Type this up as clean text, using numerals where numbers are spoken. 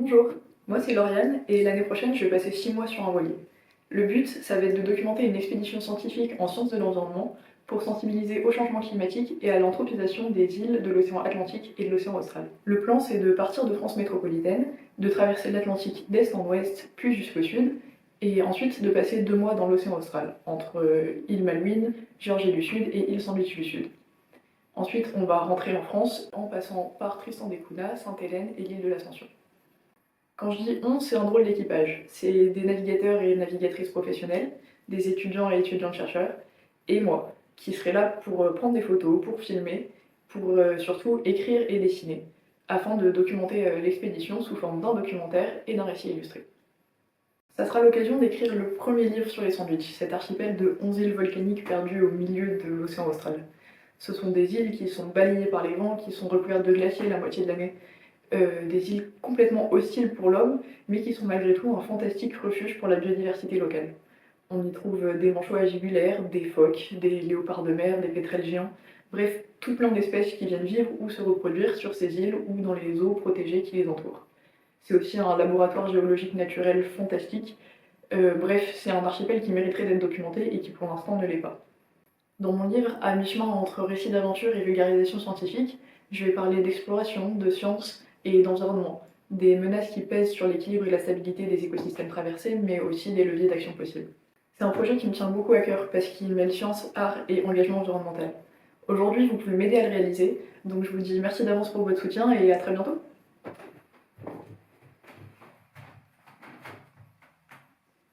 Bonjour, moi c'est Lauriane et l'année prochaine je vais passer 6 mois sur un voilier. Le but, ça va être de documenter une expédition scientifique en sciences de l'environnement pour sensibiliser au changement climatique et à l'anthropisation des îles de l'océan Atlantique et de l'océan Austral. Le plan, c'est de partir de France métropolitaine, de traverser l'Atlantique d'est en ouest, puis jusqu'au sud, et ensuite de passer 2 mois dans l'océan Austral, entre île Malouine, Géorgie du Sud et île Sandwich du Sud. Ensuite, on va rentrer en France en passant par Tristan d'Acunha, Sainte-Hélène et l'île de l'Ascension. Quand je dis on, c'est un drôle d'équipage. C'est des navigateurs et navigatrices professionnels, des étudiants et étudiantes-chercheurs, et moi, qui serai là pour prendre des photos, pour filmer, pour surtout écrire et dessiner, afin de documenter l'expédition sous forme d'un documentaire et d'un récit illustré. Ça sera l'occasion d'écrire le premier livre sur les Sandwich, cet archipel de 11 îles volcaniques perdues au milieu de l'océan austral. Ce sont des îles qui sont balayées par les vents, qui sont recouvertes de glaciers la moitié de l'année, des îles complètement hostiles pour l'homme, mais qui sont malgré tout un fantastique refuge pour la biodiversité locale. On y trouve des manchots agibulaires, des phoques, des léopards de mer, des pétrels géants, bref, tout plein d'espèces qui viennent vivre ou se reproduire sur ces îles ou dans les eaux protégées qui les entourent. C'est aussi un laboratoire géologique naturel fantastique. Bref, c'est un archipel qui mériterait d'être documenté et qui pour l'instant ne l'est pas. Dans mon livre, à mi-chemin entre récit d'aventure et vulgarisation scientifique, je vais parler d'exploration, de science et d'environnement, des menaces qui pèsent sur l'équilibre et la stabilité des écosystèmes traversés, mais aussi des leviers d'action possibles. C'est un projet qui me tient beaucoup à cœur parce qu'il mêle science, art et engagement environnemental. Aujourd'hui, vous pouvez m'aider à le réaliser, donc je vous dis merci d'avance pour votre soutien et à très bientôt.